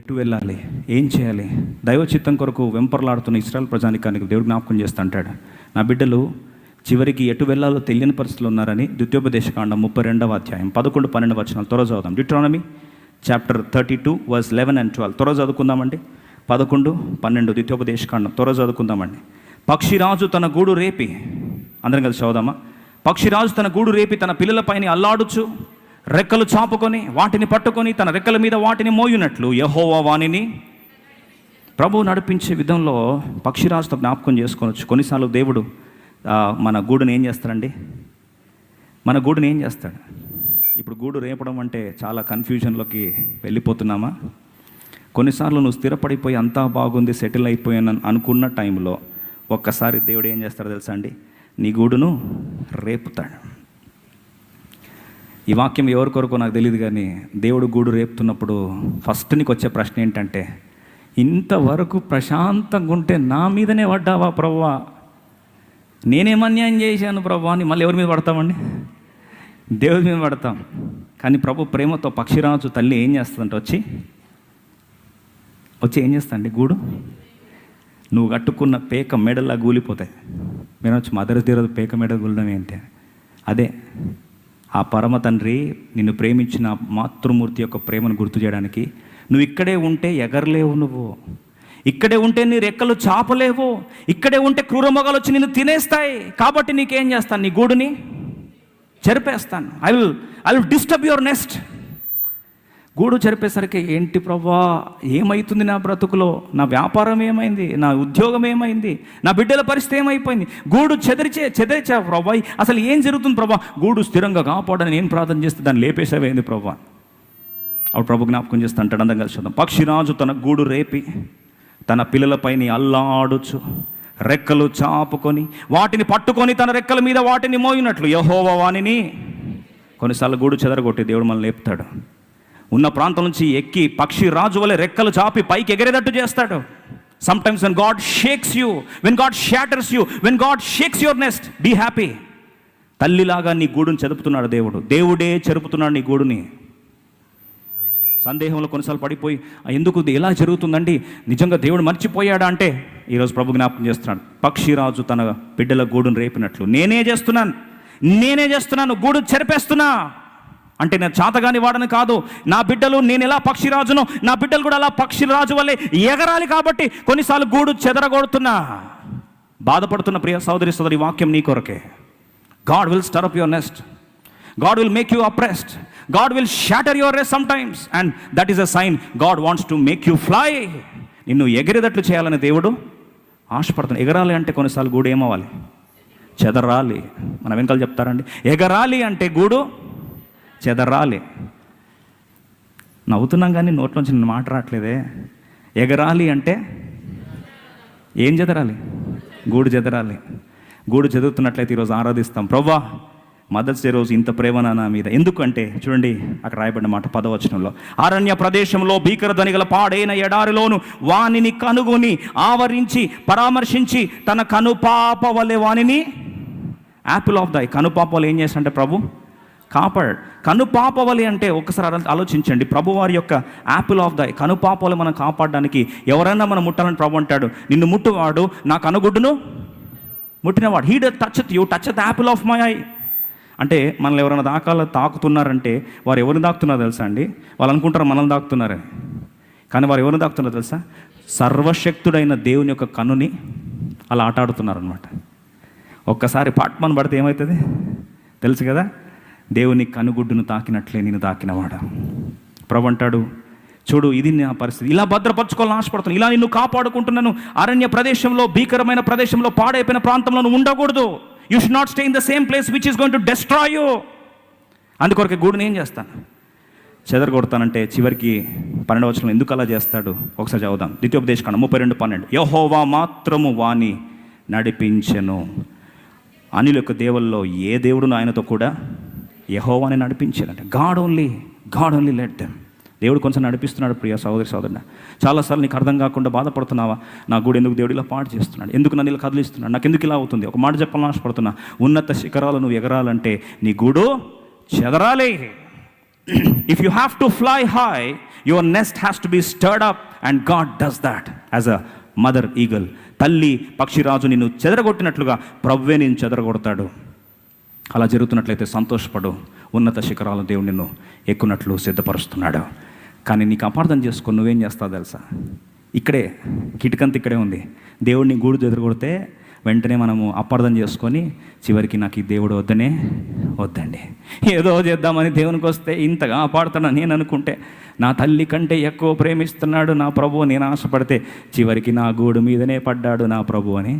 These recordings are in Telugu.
ఎటు వెళ్ళాలి, ఏం చేయాలి? దైవ చిత్తం కొరకు వెంపర్లాడుతున్న ఇశ్రాయేలు ప్రజానికానికి దేవుడు జ్ఞాపకం చేస్తూ అంటాడు, నా బిడ్డలు చివరికి ఎటు వెళ్ళాలో తెలియని పరిస్థితులు ఉన్నారని. ద్వితీయోపదేశకాండం 32వ అధ్యాయం 11-12 వచనాలు త్వరగా చదువుదాం. డ్యూటరానమీ చాప్టర్ 32 verse 11 and 12 త్వరగా చదువుకుందామండి. 11-12 ద్వితీయోపదేశకాండం త్వరగా చదువుకుందామండి. పక్షిరాజు తన గూడు రేపి, అందరం కలిసి చదువుదామా? పక్షిరాజు తన గూడు రేపి తన పిల్లలపైన అల్లాడుచు రెక్కలు చాపుకొని వాటిని పట్టుకొని తన రెక్కల మీద వాటిని మోయునట్లు యెహోవా వానిని ప్రభువు నడిపించే విధంలో పక్షిరాజుతో జ్ఞాపకం చేసుకోవచ్చు. కొన్నిసార్లు దేవుడు మన గూడుని ఏం చేస్తాడండి? మన గూడుని ఏం చేస్తాడు? ఇప్పుడు గూడు రేపడం అంటే చాలా కన్ఫ్యూజన్లోకి వెళ్ళిపోతున్నామా? కొన్నిసార్లు నువ్వు స్థిరపడిపోయి అంతా బాగుంది, సెటిల్ అయిపోయాను అనుకున్న టైంలో ఒక్కసారి దేవుడు ఏం చేస్తాడో తెలుసా అండి? నీ గూడును రేపుతాడు. ఈ వాక్యం ఎవరి కొరకు నాకు తెలియదు, కానీ దేవుడు గూడు రేపుతున్నప్పుడు ఫస్ట్ నీకు వచ్చే ప్రశ్న ఏంటంటే, ఇంతవరకు ప్రశాంతంగా ఉంటే నా మీదనే పడ్డావా ప్రభువా? నేనేం అన్యాయం చేశాను ప్రభువా అని మళ్ళీ ఎవరి మీద పడతామండి? దేవుడి మీద పడతాం. కానీ ప్రభు ప్రేమతో పక్షిరాజు తల్లి ఏం చేస్తుందంటే వచ్చి ఏం చేస్తాండి? గూడు నువ్వు కట్టుకున్న పేక మెడల్లా గూలిపోతాయి. మీరు వచ్చి మదర్ తీరదు పేక మెడ గూలడం ఏంటి? అదే ఆ పరమ తండ్రి నిన్ను ప్రేమించిన మాతృమూర్తి యొక్క ప్రేమను గుర్తు చేయడానికి. నువ్వు ఇక్కడే ఉంటే ఎగరలేవు, నువ్వు ఇక్కడే ఉంటే నీ రెక్కలు చాపలేవు, ఇక్కడే ఉంటే క్రూరమృగాలు వచ్చి నిన్ను తినేస్తాయి. కాబట్టి నీకేం చేస్తాను? నీ గూడుని చెరిపేస్తాను. I will disturb your nest. గూడు చెరిపేసరికి ఏంటి ప్రభా, ఏమవుతుంది నా బ్రతుకులో? నా వ్యాపారం ఏమైంది? నా ఉద్యోగం ఏమైంది? నా బిడ్డల పరిస్థితి ఏమైపోయింది? గూడు చెదిరిచా ప్రభా, అసలు ఏం జరుగుతుంది ప్రభా? గూడు స్థిరంగా కాపాడని నేను ప్రార్థన చేస్తే దాన్ని లేపేసేవేంది ప్రభా? అప్పుడు ప్రభు జ్ఞాపకం చేస్తూ అంటాడు, అందంగా చూద్దాం. పక్షిరాజు తన గూడు రేపి తన పిల్లలపైన అల్లాడుచు రెక్కలు చాపుకొని వాటిని పట్టుకొని తన రెక్కల మీద వాటిని మోయినట్లు యెహోవా వానిని. కొన్నిసార్లు గూడు చెదరగొట్టి దేవుడు మనల్ని లేపుతాడు. ఉన్న ప్రాంతం నుంచి ఎక్కి పక్షి రాజు వలె రెక్కలు చాపి పైకి ఎగరేటట్టు చేస్తాడు. Sometimes when God shakes you, when God shatters you, when God shakes your nest, be happy. తల్లిలాగా నీ గూడుని చెదుపుతున్నాడు దేవుడు. దేవుడే చెరుపుతున్నాడు నీ గూడుని. సందేహంలో కొన్నిసార్లు పడిపోయి ఎందుకు ఎలా జరుగుతుందండి, నిజంగా దేవుడు మర్చిపోయాడా అంటే ఈరోజు ప్రభు జ్ఞాపకం చేస్తున్నాడు. పక్షిరాజు తన బిడ్డల గూడును రేపినట్లు నేనే చేస్తున్నాను, గూడు చెరిపేస్తున్నా. అంటే నేను చాతగాని వాడని కాదు, నా బిడ్డలు నేను ఎలా పక్షిరాజును, నా బిడ్డలు కూడా అలా పక్షిరాజు వల్లే ఎగరాలి. కాబట్టి కొన్నిసార్లు గూడు చెదరగొడుతున్నా. బాధపడుతున్న ప్రియ సోదరి వాక్యం నీ కొరకే. God will stir up your nest. God will make you oppressed. God will shatter your rest sometimes, and that is a sign God wants to make you fly. నిన్ను ఎగిరేటట్లు చేయాలని దేవుడు ఆశపడుతున్నాడు. ఎగరాలి అంటే కొన్నిసార్లు గూడు ఏమవ్వాలి? చెదరాలి. మన వెనకాల చెప్తారండి, ఎగరాలి అంటే గూడు చెదరాలి. నవ్వుతున్నాం కానీ నోట్లోంచి నేను మాట రావట్లేదే. ఎగరాలి అంటే ఏం చెదరాలి? గూడు చెదరాలి. గూడు చెదురుతున్నట్లయితే ఈరోజు ఆరాధిస్తాం. ప్రభువా, మదర్స్ డే రోజు ఇంత ప్రేమ నా మీద ఎందుకంటే, చూడండి అక్కడ రాయబడిన మాట 10వ వచనంలో, అరణ్య ప్రదేశంలో భీకర ధ్వనిగల పాడైన ఎడారిలోను వానిని కనుగొని ఆవరించి పరామర్శించి తన కనుపాప వలె వానిని, యాపిల్ ఆఫ్ దై, కనుపాప వలె ఏం చేస్తాడంటే ప్రభు కాపాడాడు. కనుపాపవలి అంటే ఒకసారి ఆలోచించండి. ప్రభువారి యొక్క యాపిల్ ఆఫ్ ద కనుపాపవలి మనం కాపాడడానికి ఎవరైనా మనం ముట్టాలని ప్రభు అంటాడు, నిన్ను ముట్టువాడు నా కనుగుడ్డును ముట్టినవాడు. He touch you touch the apple of my eye. అంటే మనల్ని ఎవరైనా తాకుతున్నారంటే వారు ఎవరిని దాక్కుతున్నారో తెలుసా అండి? వాళ్ళు అనుకుంటారు మనల్ని దాక్కుతున్నారని, కానీ వారు ఎవరిని దాక్కుతున్నారో తెలుసా? సర్వశక్తుడైన దేవుని యొక్క కన్నుని అలా ఆటాడుతున్నారు అనమాట. ఒక్కసారి పాట్మన్ పడితే ఏమవుతుంది తెలుసు కదా? దేవుని కనుగుడ్డును తాకినట్లే నేను తాకినవాడా. ప్రభు అంటాడు, చూడు ఇది నా పరిస్థితి, ఇలా భద్రపరచుకోవాలని ఆశపడుతున్నాను, ఇలా నిన్ను కాపాడుకుంటున్నాను. అరణ్య ప్రదేశంలో, భీకరమైన ప్రదేశంలో, పాడైపోయిన ప్రాంతంలో నువ్వు ఉండకూడదు. You should not stay in the same place which is going to destroy you. అందుకొరకు గూడుని ఏం చేస్తాను? చెదరగొడతానంటే చివరికి 12వ వచనంలో ఎందుకు అలా చేస్తాడు ఒకసారి చదువుదాం. ద్వితీయోపదేశకాండం 32:12, యెహోవా మాత్రము వాని నడిపించెను. అనిల యొక్క దేవుల్లో ఏ దేవుడును ఆయనతో కూడా యెహోవాని నడిపించాడంటే. God only let them. దేవుడు కొంచెం నడిపిస్తున్నాడు. ప్రియ సోదరుడు, చాలాసార్లు నీకు అర్థం కాకుండా బాధపడుతున్నావా? నా గూడు ఎందుకు దేవుడు ఇలా పాడు చేస్తున్నాడు, ఎందుకు నన్ను ఇలా కదిలిస్తున్నాడు, నాకు ఎందుకు ఇలా అవుతుంది? ఒక మాట చెప్పాలని ఆశపడుతున్నా, ఉన్నత శిఖరాలు నువ్వు ఎగరాలంటే నీ గూడు చెదరాలి. If you have to fly high, your nest has to be stirred up, and God does that as a mother eagle. తల్లి పక్షిరాజు నిన్ను చెదరగొట్టినట్లుగా ప్రభువే నిన్ను చెదరగొడతాడు. అలా జరుగుతున్నట్లయితే సంతోషపడు. ఉన్నత శిఖరాలు దేవుడు నిన్ను ఎక్కున్నట్లు సిద్ధపరుస్తున్నాడు. కానీ నీకు అపార్థం చేసుకొని నువ్వేం చేస్తావు తెలుసా? ఇక్కడే కిటికంత ఇక్కడే ఉంది. దేవుడిని గూడు చెదరగొడితే వెంటనే మనము అపార్థం చేసుకొని చివరికి నాకు ఈ దేవుడు వద్దండి, ఏదో చేద్దామని దేవునికి వస్తే ఇంతగా అపాడుతాను నేను అనుకుంటే, నా తల్లి కంటే ఎక్కువ ప్రేమిస్తున్నాడు నా ప్రభువు నేను ఆశపడితే చివరికి నా గూడు మీదనే పడ్డాడు నా ప్రభు అని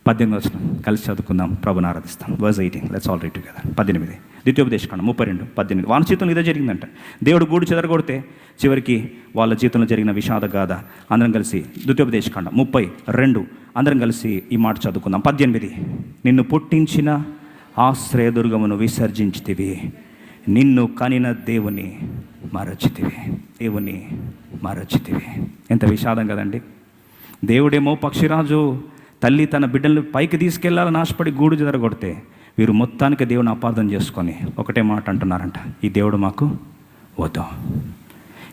18 వచనం కలిసి చదువుకుందాం, ప్రభుని ఆరాధిస్తాం. Verse 18, let's all read together. 18 ద్వితీయోపదేశకాండం 32:18. వాళ్ళ జీవితంలో ఇదే జరిగిందంట. దేవుడు గూడు చెదరగొడితే చివరికి వాళ్ళ జీవితంలో జరిగిన విషాద గాథ. అందరం కలిసి ద్వితీయోపదేశకాండం 32 అందరం కలిసి ఈ మాట చదువుకుందాం. 18 నిన్ను పుట్టించిన ఆశ్రయదుర్గమును విసర్జించితివి, నిన్ను కనిన దేవుని మరచితివి. ఎంత విషాదం కదండి. దేవుడేమో పక్షిరాజు తల్లి తన బిడ్డలను పైకి తీసుకెళ్లాలని ఆశపడి గూడు చెదరగొడితే వీరు మొత్తానికి దేవుని అపార్థం చేసుకొని ఒకటే మాట అంటున్నారంట, ఈ దేవుడు మాకు వద్దు,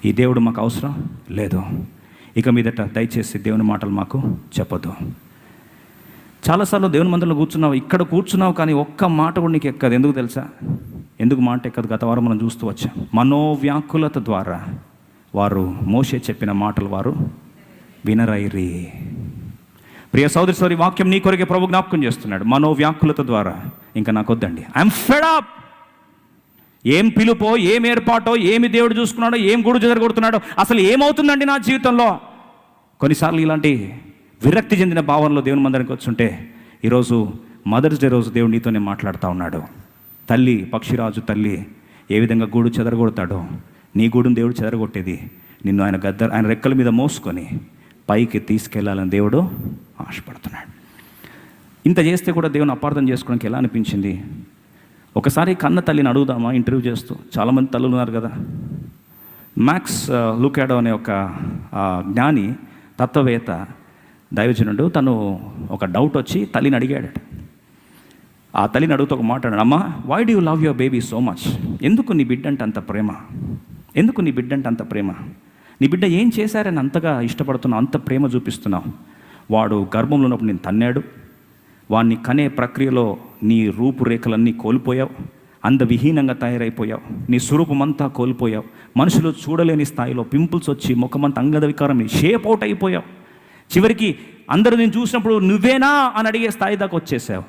ఈ దేవుడు మాకు అవసరం లేదు, ఇక మీదట దయచేసి దేవుని మాటలు మాకు చెప్పొద్దు. చాలాసార్లు దేవుని మందిరంలో కూర్చున్నావు, ఇక్కడ కూర్చున్నావు, కానీ ఒక్క మాట కూడా నీకు ఎక్కదు. ఎందుకు తెలుసా? ఎందుకు మాట ఎక్కదు? గత వారం మనం చూస్తూ వచ్చాం. మనోవ్యాకులత ద్వారా వారు మోషే చెప్పిన మాటలు వారు వినరైరి. ప్రియ సోదరి వాక్యం నీ కొరకే ప్రభు జ్ఞాపకం చేస్తున్నాడు. మనోవ్యాకులత ద్వారా ఇంకా నాకు వద్దండి, ఐఎమ్ ఫెడ్ అప్. ఏం పిలుపో, ఏం ఏర్పాటో, ఏమి దేవుడు చూసుకున్నాడో, ఏం గూడు చెదరగొడుతున్నాడో, అసలు ఏమవుతుందండి నా జీవితంలో? కొన్నిసార్లు ఇలాంటి విరక్తి చెందిన భావనలో దేవుని మందిరానికి వచ్చుంటే ఈరోజు మదర్స్ డే రోజు దేవుడు నీతోనే మాట్లాడుతూ ఉన్నాడు. తల్లి పక్షిరాజు తల్లి ఏ విధంగా గూడు చెదరగొడతాడో నీ గూడును దేవుడు చెదరగొట్టేది నిన్ను ఆయన రెక్కల మీద మోసుకొని పైకి తీసుకెళ్లాలని దేవుడు ఆశపడుతున్నాడు. ఇంత చేస్తే కూడా దేవుని అపార్థం చేసుకోవడానికి ఎలా అనిపించింది? ఒకసారి కన్న తల్లిని అడుగుదామా? ఇంటర్వ్యూ చేస్తూ చాలామంది తల్లులు ఉన్నారు కదా. మ్యాక్స్ లూకాడో అనే ఒక జ్ఞాని, తత్వవేత్త, దైవజనుడు, తను ఒక డౌట్ వచ్చి తల్లిని అడిగాడట. ఆ తల్లిని అడుగుతూ ఒక మాట అన్నాడు, అమ్మా, why do you love your baby so much? ఎందుకు నీ బిడ్డ అంటే అంత ప్రేమ? నీ బిడ్డ ఏం చేశారని అంతగా ఇష్టపడుతున్నావు, అంత ప్రేమ చూపిస్తున్నావు? వాడు గర్భంలో ఉన్నప్పుడు నేను తన్నాడు, వాడిని కనే ప్రక్రియలో నీ రూపురేఖలన్నీ కోల్పోయావు, అందవిహీనంగా తయారైపోయావు, నీ స్వరూపమంతా కోల్పోయావు, మనుషులు చూడలేని స్థాయిలో పింపుల్స్ వచ్చి ముఖమంతా అంగవికారం షేప్ అవుట్ అయిపోయావు, చివరికి అందరూ నేను చూసినప్పుడు నువ్వేనా అని అడిగే స్థాయి దాకా వచ్చేసావు.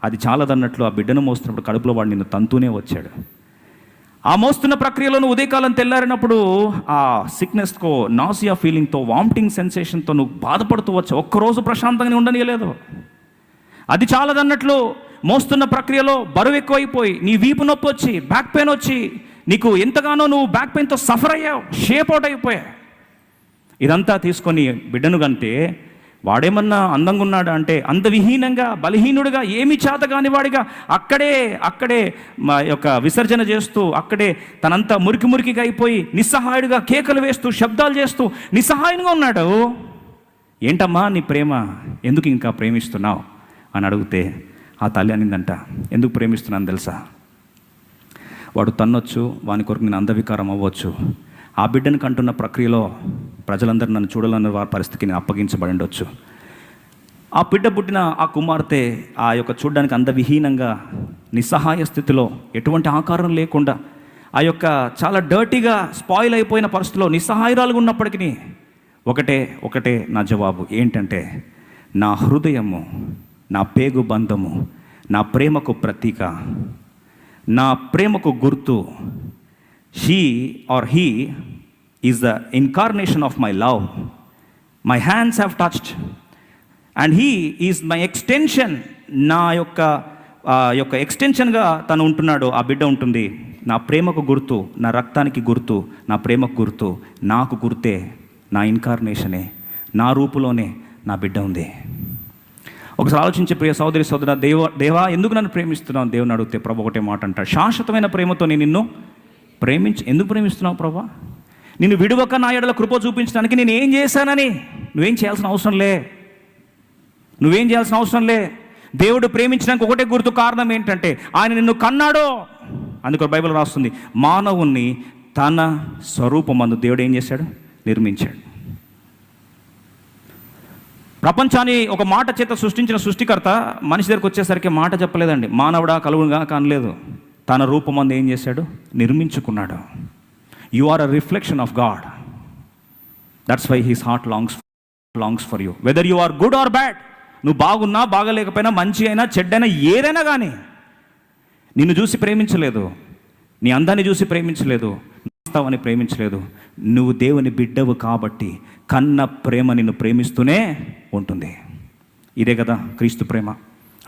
అది చాలదన్నట్లు ఆ బిడ్డను మోస్తున్నప్పుడు కడుపులో వాడు నిన్ను తంతూనే వచ్చాడు. ఆ మోస్తున్న ప్రక్రియలో ఉదయకాలం తెల్లారినప్పుడు ఆ సిక్నెస్తో, నాసియా ఫీలింగ్తో, వామిటింగ్ సెన్సేషన్తో నువ్వు బాధపడుతూ వచ్చావు. ఒక్కరోజు ప్రశాంతంగానే ఉండనియలేదు. అది చాలదన్నట్లు మోస్తున్న ప్రక్రియలో బరువు ఎక్కువైపోయి నీ వీపు నొప్పి వచ్చి, బ్యాక్ పెయిన్ వచ్చి, నీకు ఎంతగానో నువ్వు బ్యాక్ పెయిన్తో సఫర్ అయ్యావు, షేప్ అవుట్ అయిపోయావు. ఇదంతా తీసుకొని బిడ్డను కంటే వాడేమన్నా అందంగా ఉన్నాడా అంటే అందవిహీనంగా, బలహీనుడిగా, ఏమి చేత కాని వాడిగా అక్కడే మా యొక్క విసర్జన చేస్తూ, అక్కడే తనంతా మురికిగా అయిపోయి నిస్సహాయుడిగా కేకలు వేస్తూ, శబ్దాలు చేస్తూ నిస్సహాయంగా ఉన్నాడు. ఏంటమ్మా నీ ప్రేమ? ఎందుకు ఇంకా ప్రేమిస్తున్నావు అని అడిగితే ఆ తల్లి అనిందంట, ఎందుకు ప్రేమిస్తున్నాను తెలుసా? వాడు తన్నొచ్చు, వాని కొరకు నేను అందవికారం అవ్వచ్చు, ఆ బిడ్డను కంటున్న ప్రక్రియలో ప్రజలందరూ నన్ను చూడాలన్న వారి పరిస్థితికి నేను అప్పగించబడి ఉండొచ్చు. ఆ బిడ్డ పుట్టిన ఆ కుమార్తె ఆ యొక్క చూడడానికి అందవిహీనంగా, నిస్సహాయ స్థితిలో, ఎటువంటి ఆకారం లేకుండా, ఆ యొక్క చాలా డర్టీగా స్పాయిల్ అయిపోయిన పరిస్థితిలో నిస్సహాయురాలుగా ఉన్నప్పటికీ ఒకటే నా జవాబు ఏంటంటే, నా హృదయము, నా పేగు బంధము, నా ప్రేమకు ప్రతీక, నా ప్రేమకు గుర్తు, she or he is the incarnation of my love. My hands have touched and he is my extension. నా యొక్క ఎక్స్టెన్షన్గా తను ఉంటున్నాడు, ఆ బిడ్డ ఉంటుంది. నా ప్రేమకు గుర్తు, నా రక్తానికి గుర్తు, నా ప్రేమకు గుర్తు, నాకు గుర్తే, నా ఇన్కార్నేషనే, నా రూపులోనే నా బిడ్డ ఉంది. ఒకసారి ఆలోచించే ప్రియ సోదర, దేవా ఎందుకు నన్ను ప్రేమిస్తున్నావు? దేవుని అడిగితే ప్రభు ఒకటే మాట అంటాడు, శాశ్వతమైన ప్రేమతో నేను నిన్ను ఎందుకు ప్రేమిస్తున్నావు ప్రభా? నిన్ను విడువక నా ఎడల కృప చూపించడానికి నేను ఏం చేశానని? నువ్వేం చేయాల్సిన అవసరం లే. దేవుడు ప్రేమించడానికి ఒకటే గుర్తు, కారణం ఏంటంటే ఆయన నిన్ను కన్నాడో, అందుకు బైబిల్ రాస్తుంది, మానవుణ్ణి తన స్వరూపమందు దేవుడు ఏం చేశాడు? నిర్మించాడు. ప్రపంచాన్ని ఒక మాట చేత సృష్టించిన సృష్టికర్త మనిషి దగ్గరికి వచ్చేసరికి మాట చెప్పలేదండి. మానవుడా కలుగుగా కానలేదు, తన రూపమందు ఏం చేశాడు? నిర్మించుకున్నాడు. You are a reflection of God. That's why his heart longs for you, whether you are good or bad. నువ్వు బాగున్నా బాగలేకపోయినా, మంచి అయినా చెడ్డైనా, ఏదైనా కానీ నిన్ను చూసి ప్రేమించలేదు, నీ అందాన్ని చూసి ప్రేమించలేదు, అని ప్రేమించలేదు. నువ్వు దేవుని బిడ్డవు కాబట్టి కన్న ప్రేమ నిన్ను ప్రేమిస్తూనే ఉంటుంది. ఇదే కదా క్రీస్తు ప్రేమ.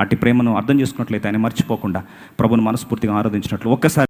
అట్టి ప్రేమను అర్థం చేసుకున్నట్లయితే ఆయన మర్చిపోకుండా ప్రభుని మనస్ఫూర్తిగా ఆరాధించినట్లు ఒక్కసారి